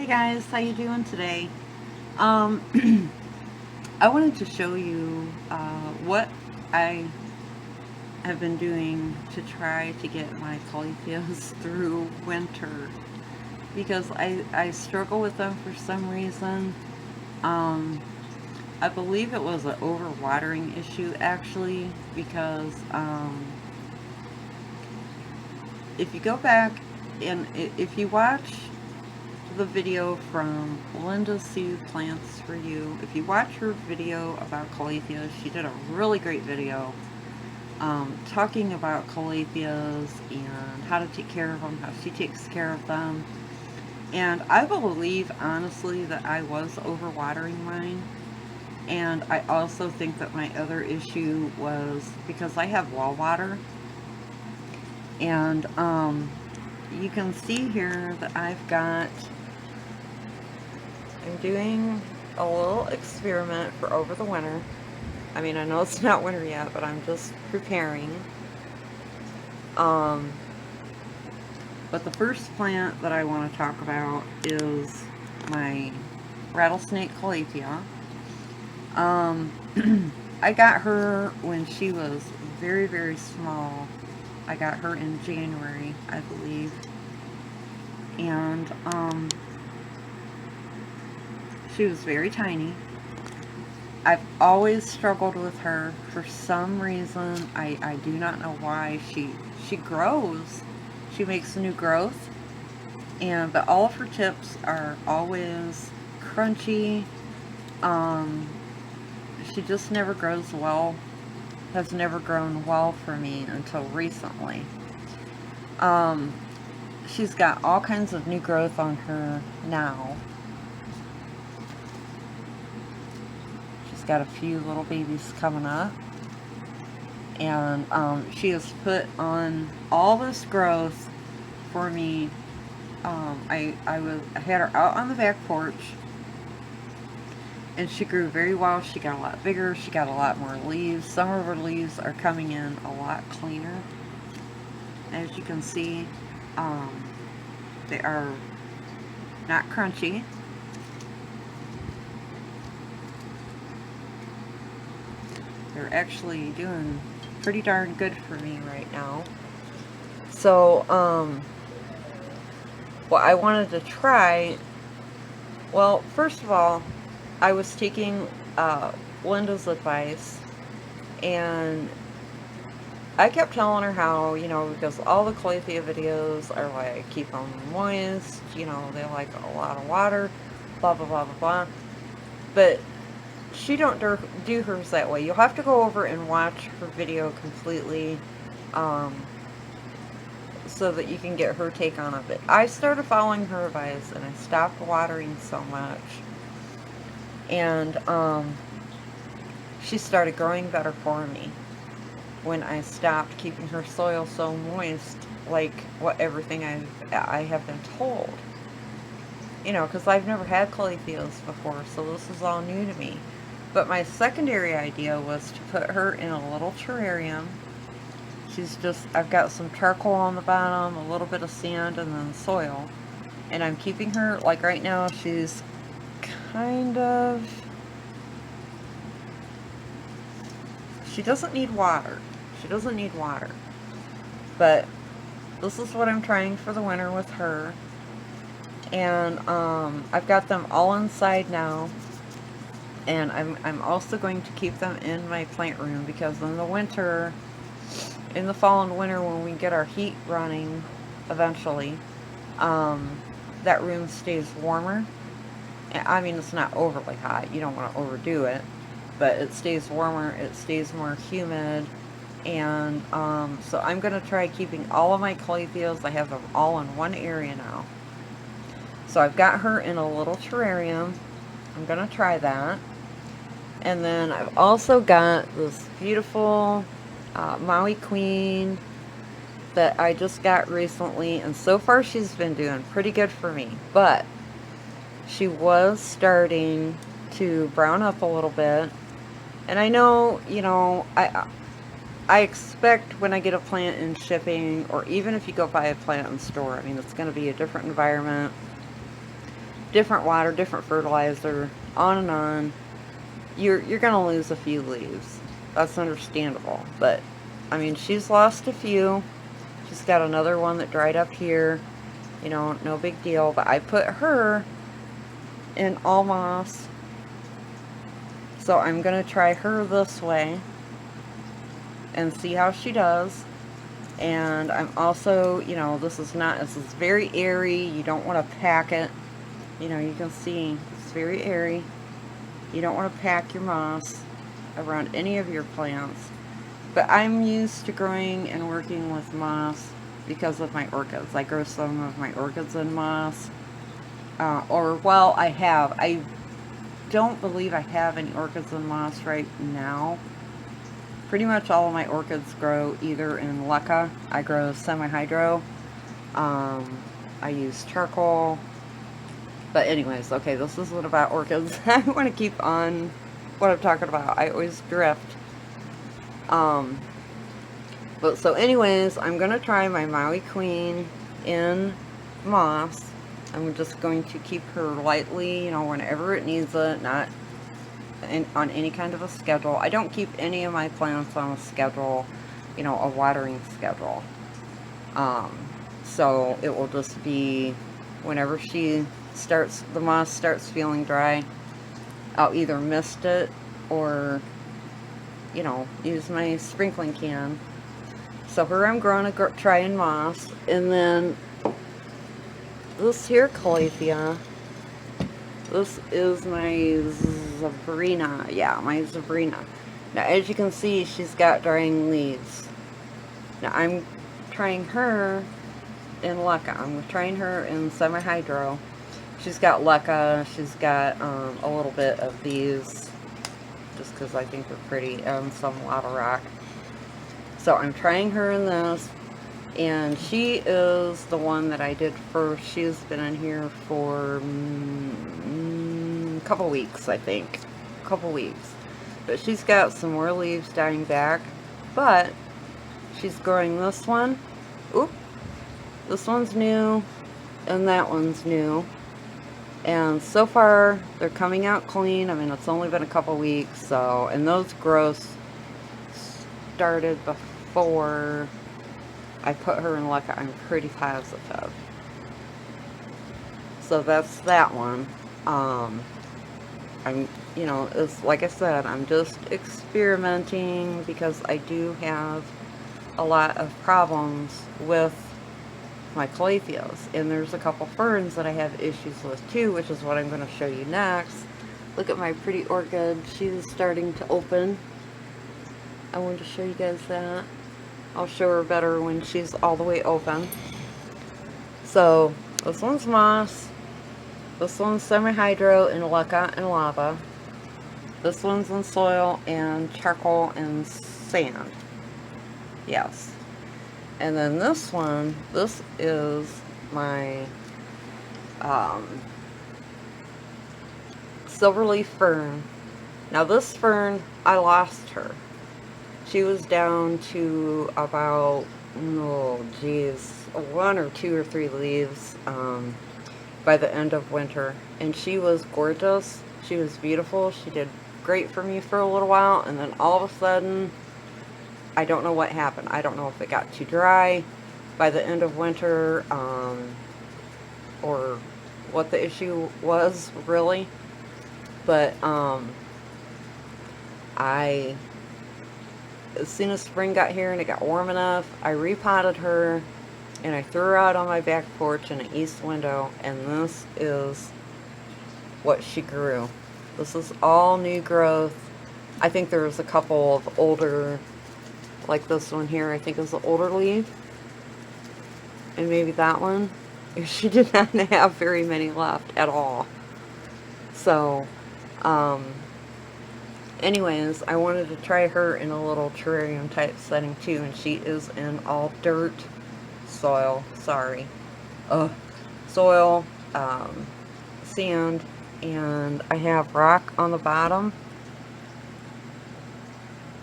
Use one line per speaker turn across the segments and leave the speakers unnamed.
Hey guys, how you doing today? Um, I wanted to show you what I have been doing to try to get my calatheas through winter because I struggle with them for some reason. Um, I believe it was an overwatering issue actually because if you go back and if you watch the video from Linda Sue Plants for You. If you watch her video about Calathea, she did a really great video talking about Calatheas and how to take care of them, how she takes care of them. And I believe, honestly, that I was overwatering mine. And I also think that my other issue was because I have wall water. And you can see here that I'm doing a little experiment for over the winter. I mean, I know it's not winter yet, but I'm just preparing. But the first plant that I want to talk about is my rattlesnake Calathea. I got her when she was very, very small. I got her in January, I believe. And she was very tiny. I've always struggled with her for some reason. I do not know why. She grows. She makes new growth. But all of her tips are always crunchy. She just never grows well. Has never grown well for me until recently. She's got all kinds of new growth on her now. She's got a few little babies coming up. And she has put on all this growth for me. I had her out on the back porch, and she grew very well. She got a lot bigger. She got a lot more leaves. Some of her leaves are coming in a lot cleaner. As you can see, they are not crunchy. They're actually doing pretty darn good for me right now. So, what I wanted to try, well, first of all, I was taking Linda's advice, and I kept telling her how, because all the Calathea videos are like, keep them moist, they like a lot of water, blah, blah, blah, blah, blah. But she don't do hers that way. You'll have to go over and watch her video completely so that you can get her take on it. But I started following her advice, and I stopped watering so much. And she started growing better for me when I stopped keeping her soil so moist, like what everything I have been told. Because I've never had Calatheas before, so this is all new to me. But my secondary idea was to put her in a little terrarium. I've got some charcoal on the bottom, a little bit of sand, and then soil. And I'm keeping her, like right now, she's she doesn't need water. She doesn't need water. But this is what I'm trying for the winter with her. And I've got them all inside now. And I'm also going to keep them in my plant room because in the fall and winter, when we get our heat running eventually, that room stays warmer. I mean, it's not overly hot. You don't want to overdo it. But it stays warmer. It stays more humid. And so I'm going to try keeping all of my Calatheas. I have them all in one area now. So I've got her in a little terrarium. I'm going to try that. And then I've also got this beautiful Maui Queen that I just got recently. And so far she's been doing pretty good for me. But she was starting to brown up a little bit. And I know, I expect when I get a plant in shipping, or even if you go buy a plant in store, I mean, it's going to be a different environment. different water, different fertilizer, on and on, you're gonna lose a few leaves. That's understandable. But I mean, she's lost a few. She's got another one that dried up here. You know, no big deal. But I put her in all moss. So I'm gonna try her this way and see how she does. And I'm also, you know, this is very airy. You don't want to pack it. You know, you can see it's very airy. You don't want to pack your moss around any of your plants. But I'm used to growing and working with moss because of my orchids. I grow some of my orchids in moss. Well, I have. I don't believe I have any orchids in moss right now. Pretty much all of my orchids grow either in leca. I grow semi-hydro. I use charcoal. But anyways, okay, this isn't about orchids. I want to keep on what I'm talking about. I always drift. But so anyways, I'm going to try my Maui Queen in moss. I'm just going to keep her lightly, you know, whenever it needs it, not on any kind of a schedule. I don't keep any of my plants on a schedule, you know, a watering schedule. So it will just be whenever the moss starts feeling dry, I'll either mist it or, you know, use my sprinkling can. So here I'm growing try in moss. And then this here Calathea, this is my Zabrina. Yeah, my Zabrina. Now, as you can see, she's got drying leaves. Now, I'm trying her in leca. I'm trying her in semi-hydro. She's got leca. She's got a little bit of these, just because I think they're pretty, and some lava rock. So I'm trying her in this, and she is the one that I did first. She's been in here for a couple weeks, I think. A couple weeks. But she's got some more leaves dying back. But she's growing this one. Oop. This one's new, and that one's new. And so far, they're coming out clean. I mean, it's only been a couple weeks, so, and those growths started before I put her in leca, I'm pretty positive. So that's that one. I'm, you know, it's like I said, I'm just experimenting because I do have a lot of problems with my Calatheas, and there's a couple ferns that I have issues with too, which is what I'm going to show you next. Look at my pretty orchid. She's starting to open. I wanted to show you guys that. I'll show her better when she's all the way open. So this one's moss. This one's semi-hydro in leca and lava. This one's in soil and charcoal and sand. Yes. And then this one, this is my silverleaf fern. Now this fern, I lost her. She was down to about, oh geez, 1 or 2 or 3 leaves by the end of winter. And she was gorgeous. She was beautiful. She did great for me for a little while. And then all of a sudden, I don't know what happened. I don't know if it got too dry by the end of winter, or what the issue was, really. But, as soon as spring got here and it got warm enough, I repotted her, and I threw her out on my back porch in an east window, and this is what she grew. This is all new growth. I think there was a couple of older, like this one here, I think is the older leaf. And maybe that one. She did not have very many left at all. So, anyways, I wanted to try her in a little terrarium type setting too, and she is in all dirt, soil, soil, sand, and I have rock on the bottom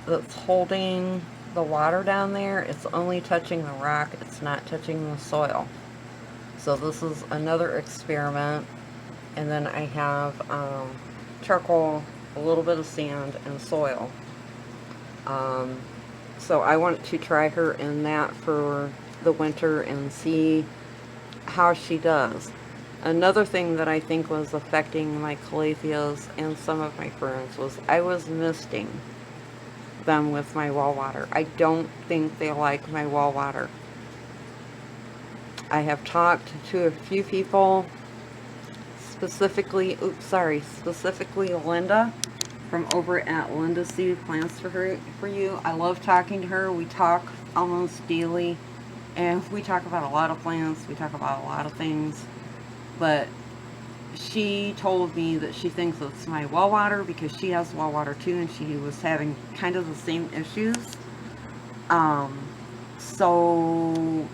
that's holding the water down there. It's only touching the rock, it's not touching the soil. So this is another experiment, And then I have charcoal, a little bit of sand, and soil. So I want to try her in that for the winter and see how she does. Another thing that I think was affecting my calatheas and some of my ferns was I was misting them with my wall water. I don't think they like my wall water. I have talked to a few people, specifically Linda from over at Linda Seed Plants for You. I love talking to her. We talk almost daily, and we talk about a lot of plants. We talk about a lot of things, but she told me that she thinks it's my well water because she has well water too, and she was having kind of the same issues. So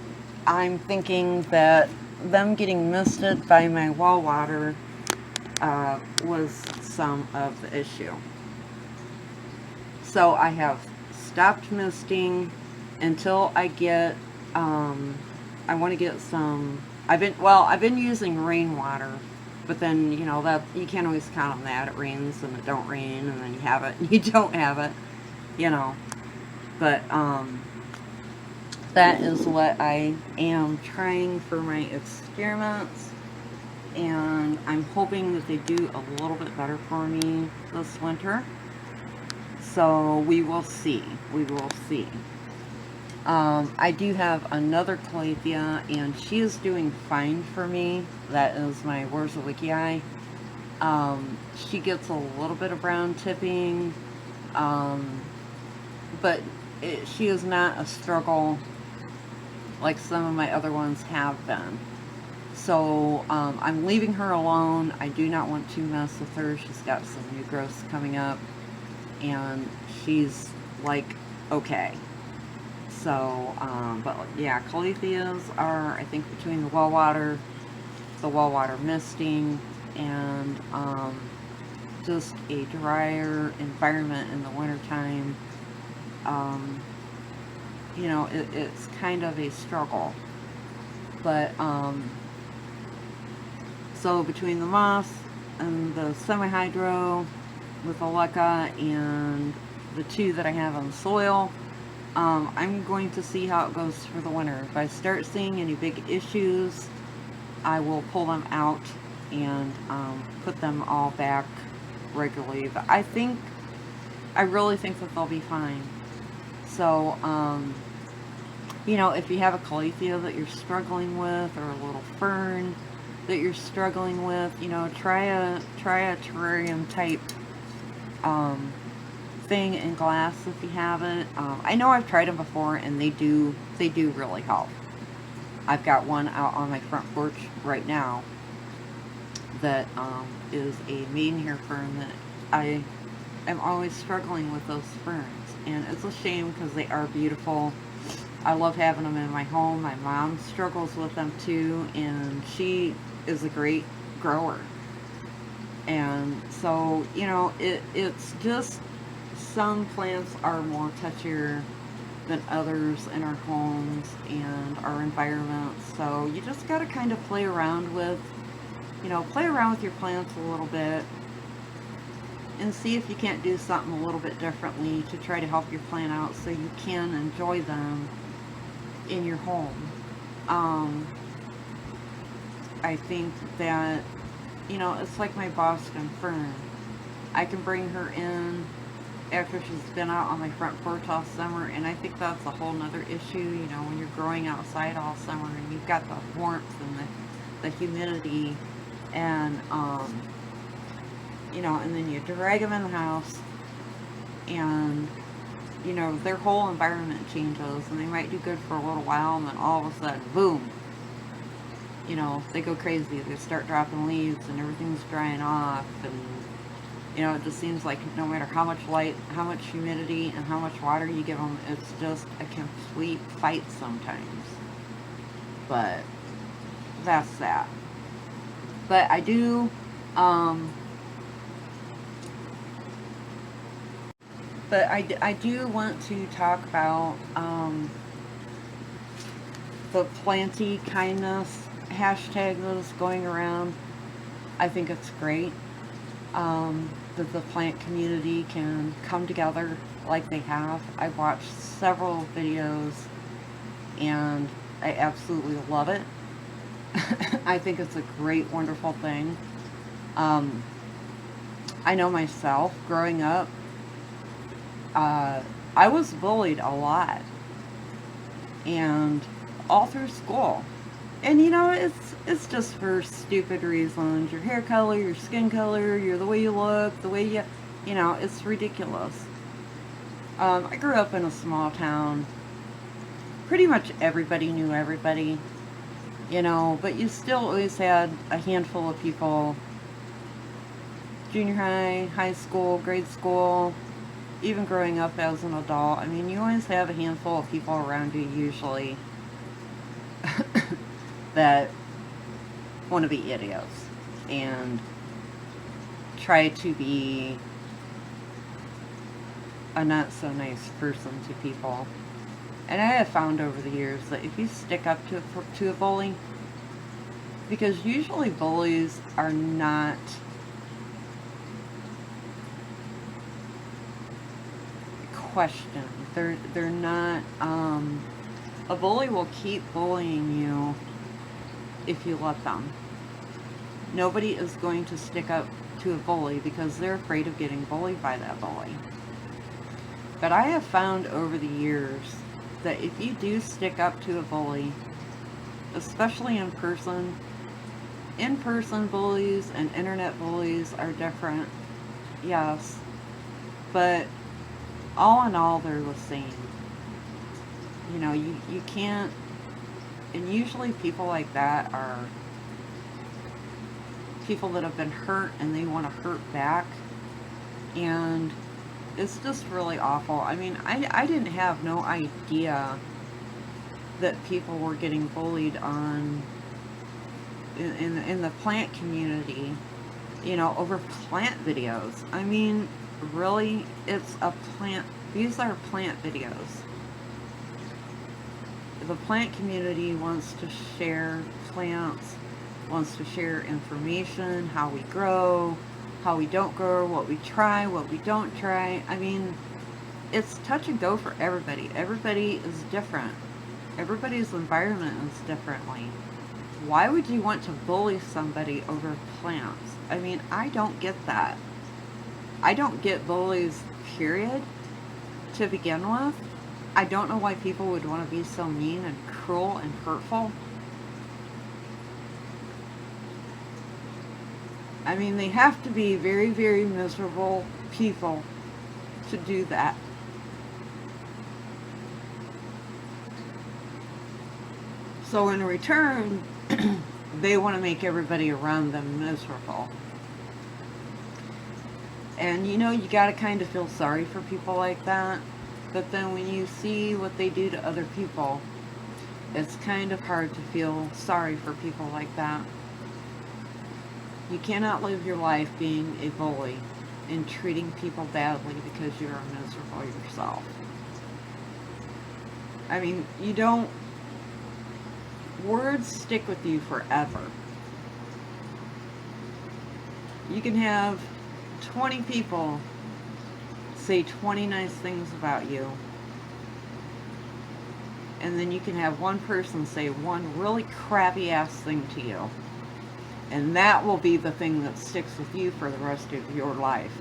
I'm thinking that them getting misted by my well water was some of the issue. So I have stopped misting until I get, I want to get some, I've been using rainwater, but then, you know, that you can't always count on that. It rains and it don't rain, and then you have it and you don't have it, you know. But that is what I am trying for my experiments, and I'm hoping that they do a little bit better for me this winter. So we will see. We will see. I do have another Calathea, and she is doing fine for me. That is my Wurzelwicki. She gets a little bit of brown tipping, but she is not a struggle like some of my other ones have been. So I'm leaving her alone. I do not want to mess with her. She's got some new growths coming up, and she's like okay. So, but yeah, Calatheas are, I think, between the well water misting, and just a drier environment in the wintertime. You know, it's kind of a struggle. But, so between the moss and the semi-hydro with Aleka and the two that I have on soil, I'm going to see how it goes for the winter. If I start seeing any big issues, I will pull them out and put them all back regularly. But I really think that they'll be fine. So, you know, if you have a Calathea that you're struggling with, or a little fern that you're struggling with, you know, try a terrarium type thing in glass if you have it. I know I've tried them before, and they do really help. I've got one out on my front porch right now that is a maidenhair fern that I am always struggling with those ferns, and it's a shame because they are beautiful. I love having them in my home. My mom struggles with them too, and she is a great grower. And so, you know, it's just some plants are more touchier than others in our homes and our environments. So you just got to kind of play around with your plants a little bit and see if you can't do something a little bit differently to try to help your plant out so you can enjoy them in your home. I think that, you know, it's like my Boston fern. I can bring her in after she's been out on my front porch all summer, and I think that's a whole nother issue, you know, when you're growing outside all summer and you've got the warmth and the humidity, and you know, and then you drag them in the house, and you know, their whole environment changes, and they might do good for a little while, and then all of a sudden, boom, you know, they go crazy. They start dropping leaves, and everything's drying off, and you know, it just seems like no matter how much light, how much humidity, and how much water you give them, it's just a complete fight sometimes. But that's that. But I do, I do want to talk about the planty kindness hashtag that is going around. I think it's great that the plant community can come together like they have. I've watched several videos and I absolutely love it. I think it's a great, wonderful thing. Um, I know myself, growing up, I was bullied a lot, and all through school. And you know, it's just for stupid reasons. Your hair color, your skin color, you're the way you look, the way you know, it's ridiculous. I grew up in a small town. Pretty much everybody knew everybody, you know, but you still always had a handful of people, junior high, high school, grade school, even growing up as an adult. I mean, you always have a handful of people around you usually that want to be idiots and try to be a not so nice person to people. And I have found over the years that if you stick up to a bully, because usually bullies are not questioned. They're not. A bully will keep bullying you if you let them. Nobody is going to stick up to a bully because they're afraid of getting bullied by that bully. But I have found over the years that if you do stick up to a bully, especially in person bullies and internet bullies are different, yes, but all in all, they're the same. You know, you can't, and usually people like that are people that have been hurt and they want to hurt back, and it's just really awful. I mean, I didn't have no idea that people were getting bullied on in the plant community, you know, over plant videos. I mean, really, it's a plant, these are plant videos. The plant community wants to share plants, wants to share information, how we grow, how we don't grow, what we try, what we don't try. I mean, it's touch and go for everybody. Everybody is different. Everybody's environment is differently. Why would you want to bully somebody over plants? I mean, I don't get that. I don't get bullies, period, to begin with. I don't know why people would want to be so mean and cruel and hurtful. I mean, they have to be very, very miserable people to do that. So in return, they want to make everybody around them miserable. And you know, you got to kind of feel sorry for people like that. But then when you see what they do to other people, it's kind of hard to feel sorry for people like that. You cannot live your life being a bully and treating people badly because you're miserable yourself. I mean, you don't, words stick with you forever. You can have 20 people say 20 nice things about you, and then you can have one person say one really crappy ass thing to you, and that will be the thing that sticks with you for the rest of your life.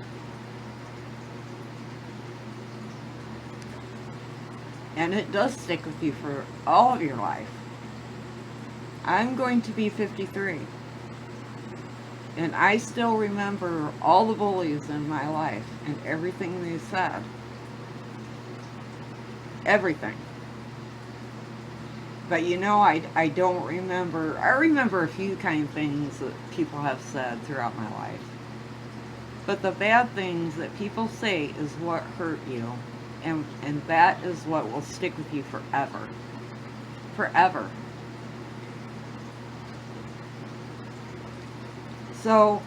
And it does stick with you for all of your life. I'm going to be 53. And I still remember all the bullies in my life and everything they said. Everything. But you know, I don't remember, I remember a few kind things that people have said throughout my life. But the bad things that people say is what hurt you. And that is what will stick with you forever. Forever. So,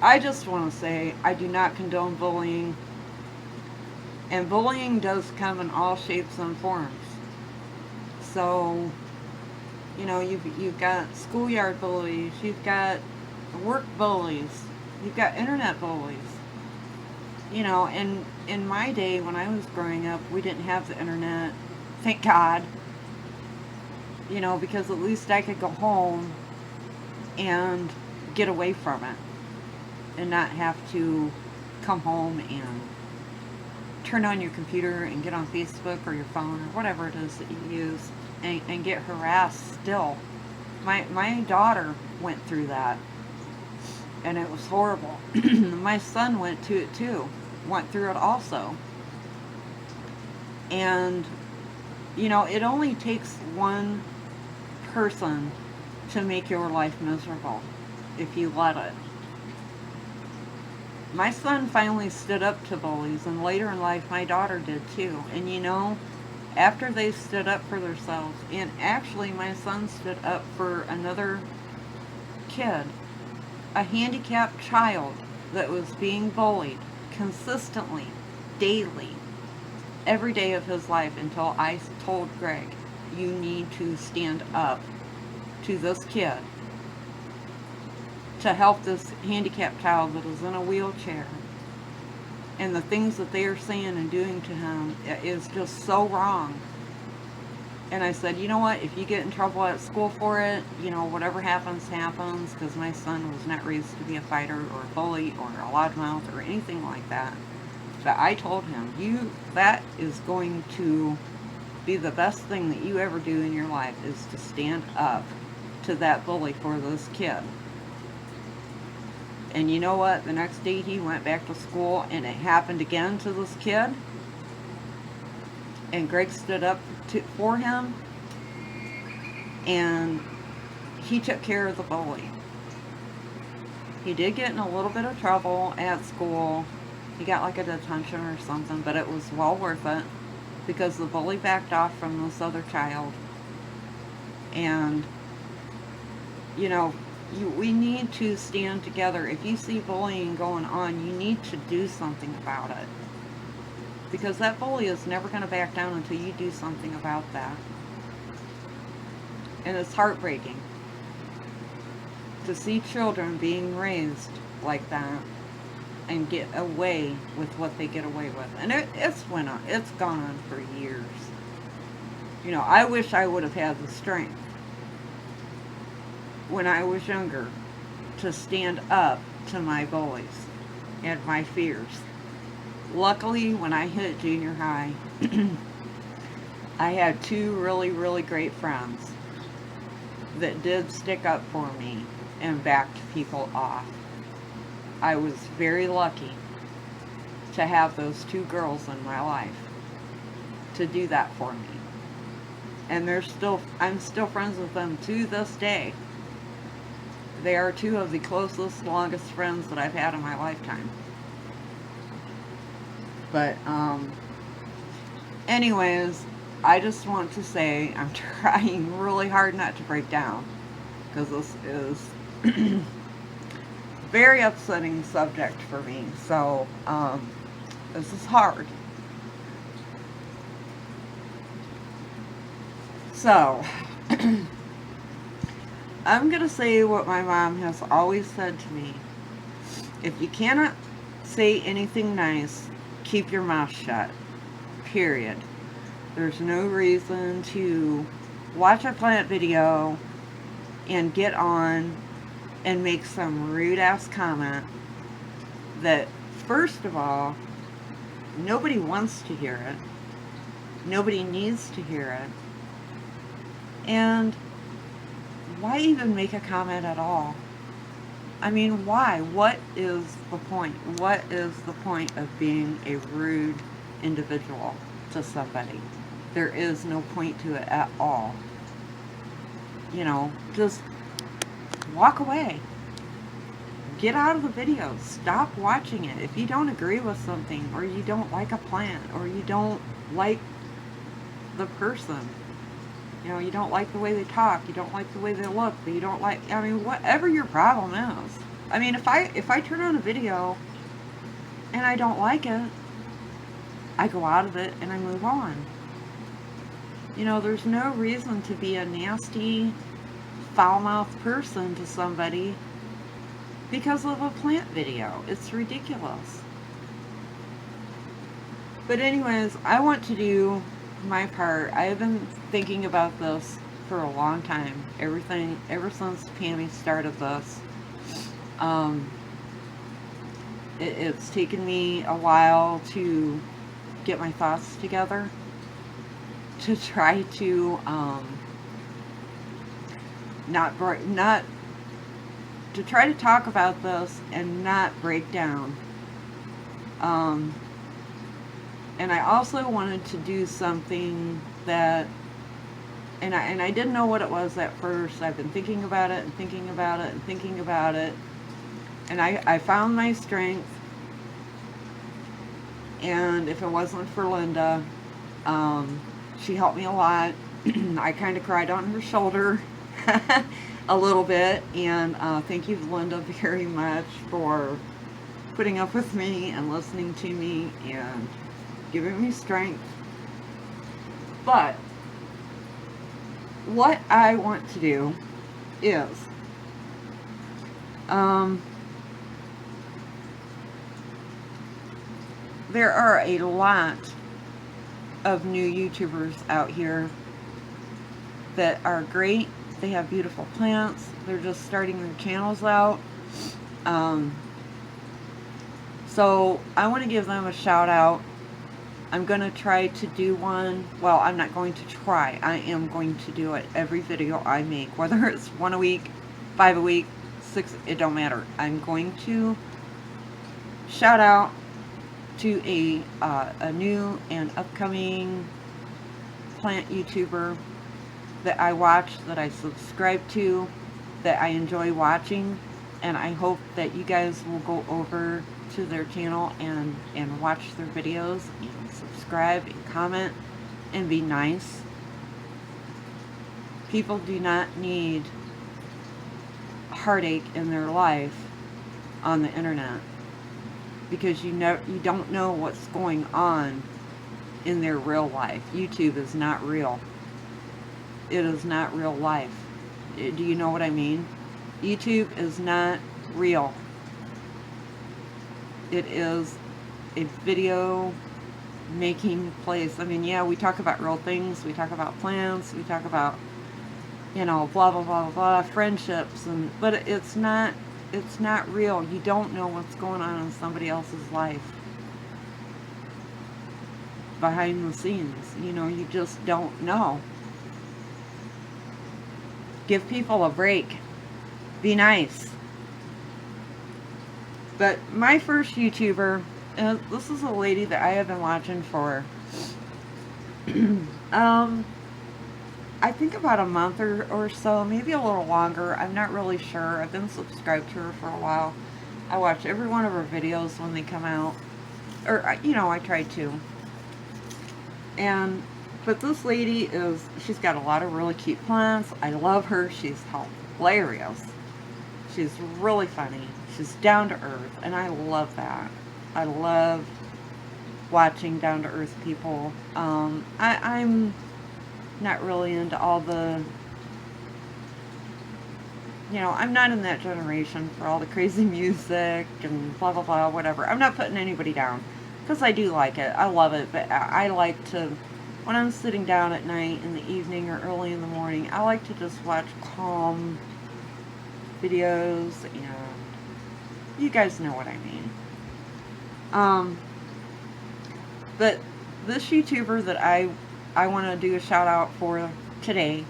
I just want to say, I do not condone bullying. And bullying does come in all shapes and forms. So, you know, you've got schoolyard bullies, you've got work bullies. You've got internet bullies. You know, and in my day when I was growing up, we didn't have the internet. Thank God. You know, because at least I could go home and get away from it and not have to come home and turn on your computer and get on Facebook or your phone or whatever it is that you use and get harassed still. My daughter went through that, and it was horrible. My son went to it too, went through it also. And, you know, it only takes one person to make your life miserable if you let it. My son finally stood up to bullies, and later in life my daughter did too. And you know, after they stood up for themselves, and actually my son stood up for another kid, a handicapped child that was being bullied consistently, daily, every day of his life, until I told Greg, you need to stand up to this kid to help this handicapped child that is in a wheelchair. And the things that they are saying and doing to him is just so wrong. And I said, you know what, if you get in trouble at school for it, you know, whatever happens, happens, because my son was not raised to be a fighter or a bully or a loudmouth or anything like that. But I told him, that is going to be the best thing that you ever do in your life, is to stand up to that bully for this kid. And you know what? The next day he went back to school, and it happened again to this kid. And Greg stood up for him, and he took care of the bully. He did get in a little bit of trouble at school. He got like a detention or something, but it was well worth it because the bully backed off from this other child. And, you know, we need to stand together. If you see bullying going on, you need to do something about it. Because that bully is never going to back down until you do something about that. And it's heartbreaking to see children being raised like that and get away with what they get away with. And it's gone on for years. You know, I wish I would have had the strength when I was younger to stand up to my bullies and my fears. Luckily, when I hit junior high, I had two really, really great friends that did stick up for me and backed people off. I was very lucky to have those two girls in my life to do that for me. And I'm still friends with them to this day. They are two of the closest, longest friends that I've had in my lifetime. But, anyways, I just want to say I'm trying really hard not to break down, because this is very upsetting subject for me. So, this is hard. So, I'm going to say what my mom has always said to me. If you cannot say anything nice, keep your mouth shut. Period. There's no reason to watch a plant video and get on and make some rude ass comment that, first of all, nobody wants to hear it. Nobody needs to hear it. And why even make a comment at all? I mean, why? What is the point? What is the point of being a rude individual to somebody? There is no point to it at all. You know, just walk away. Get out of the video. Stop watching it. If you don't agree with something, or you don't like a plant, or you don't like the person, you know, you don't like the way they talk, you don't like the way they look, you don't like, I mean, whatever your problem is. I mean, if I turn on a video and I don't like it, I go out of it and I move on. You know, there's no reason to be a nasty, foul-mouthed person to somebody because of a plant video. It's ridiculous. But anyways, I want to do my part. I have been thinking about this for a long time. Ever since Pammy started this. It's taken me a while to get my thoughts together, to try to to try to talk about this and not break down. And I also wanted to do something that, and I didn't know what it was at first. I've been thinking about it and thinking about it and thinking about it. And I found my strength. And if it wasn't for Linda, she helped me a lot. I kind of cried on her shoulder a little bit. And thank you, Linda, very much for putting up with me and listening to me and giving me strength. But what I want to do is there are a lot of new YouTubers out here that are great. They have beautiful plants. They're just starting their channels out. So I want to give them a shout out. I'm going to try to do one. Well, I'm not going to try. I am going to do it every video I make. Whether it's 1 a week, 5 a week, 6, it don't matter. I'm going to shout out to a new and upcoming plant YouTuber that I watch, that I subscribe to, that I enjoy watching, and I hope that you guys will go over to their channel and watch their videos and subscribe and comment and be nice. People do not need heartache in their life on the internet, because you don't know what's going on in their real life. YouTube is not real. It is not real life. Do you know what I mean? YouTube is not real. It is a video making place. I mean, yeah, we talk about real things. We talk about plants. We talk about, you know, blah blah blah blah blah, friendships, but it's not real. You don't know what's going on in somebody else's life behind the scenes. You know, you just don't know. Give people a break. Be nice. But my first YouTuber, this is a lady that I have been watching for I think about a month or so, maybe a little longer. I'm not really sure. I've been subscribed to her for a while. I watch every one of her videos when they come out. Or, you know, I try to. But this lady she's got a lot of really cute plants. I love her. She's hilarious. She's really funny. She's down to earth, and I love that. I love watching down to earth people. I'm not really into all the, you know, I'm not in that generation for all the crazy music and blah blah blah, whatever. I'm not putting anybody down, because I do like it. I love it, but I like to, when I'm sitting down at night, in the evening, or early in the morning, I like to just watch calm videos, and you guys know what I mean. But this YouTuber that I want to do a shout out for today,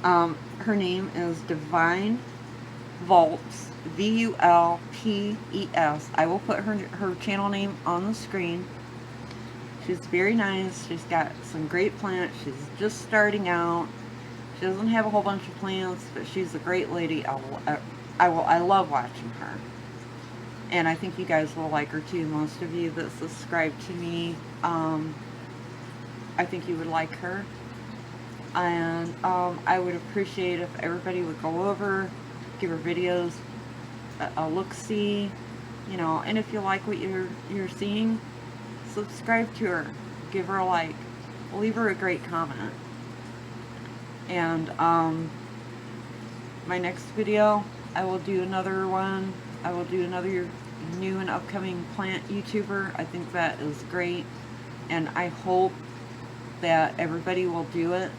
her name is DivineVulpes, VULPES. I will put her channel name on the screen. She's very nice. She's got some great plants. She's just starting out. She doesn't have a whole bunch of plants, but she's a great lady. I love watching her. And I think you guys will like her too. Most of you that subscribe to me, I think you would like her. And I would appreciate if everybody would go over, give her videos a look-see, you know, and if you like what you're seeing, subscribe to her, give her a like, leave her a great comment. And my next video, I will do another one I will do another new and upcoming plant YouTuber. I think that is great, and I hope that everybody will do it.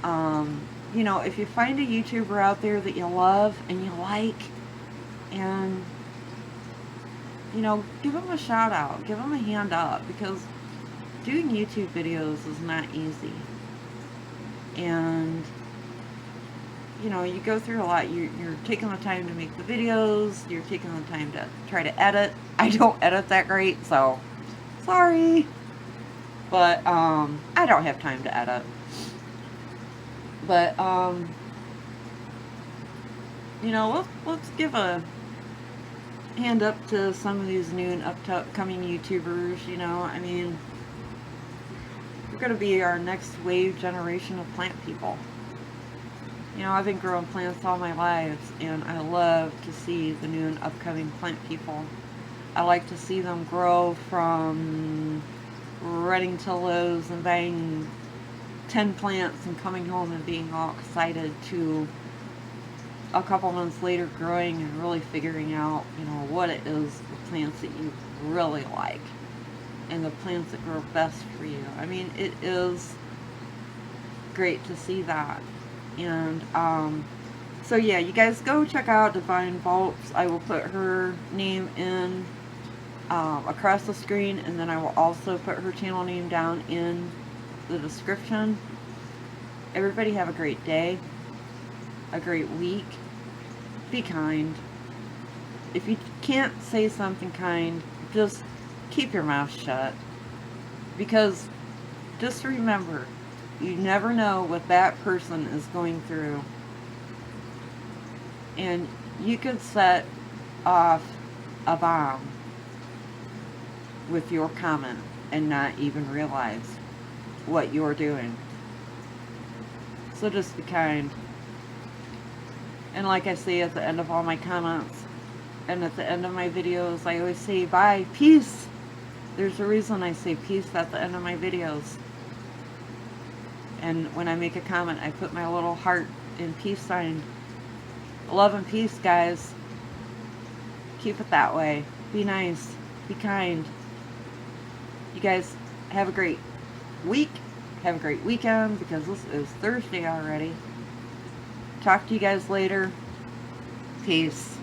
You know, if you find a YouTuber out there that you love and you like, and, you know, give them a shout out, give them a hand up, because doing YouTube videos is not easy. And, you know, you go through a lot. You're taking the time to make the videos, you're taking the time to try to edit. I don't edit that great, so sorry. But, I don't have time to edit. But, you know, let's give a hand up to some of these new and upcoming YouTubers, you know. I mean, we're going to be our next wave generation of plant people. You know, I've been growing plants all my life, and I love to see the new and upcoming plant people. I like to see them grow from running to Lowe's and buying 10 plants and coming home and being all excited, to a couple months later growing and really figuring out, you know, what it is, the plants that you really like and the plants that grow best for you. I mean, it is great to see that. And so yeah, you guys go check out DivineVulpes. I will put her name in across the screen, and then I will also put her channel name down in the description. Everybody have a great day, a great week. Be kind. If you can't say something kind, just keep your mouth shut. Because just remember, you never know what that person is going through. And you could set off a bomb with your comment and not even realize what you're doing. So just be kind. And like I say at the end of all my comments and at the end of my videos, I always say bye, peace. There's a reason I say peace at the end of my videos. And when I make a comment, I put my little heart and peace sign. Love and peace, guys. Keep it that way. Be nice. Be kind. You guys have a great week. Have a great weekend, because this is Thursday already. Talk to you guys later. Peace.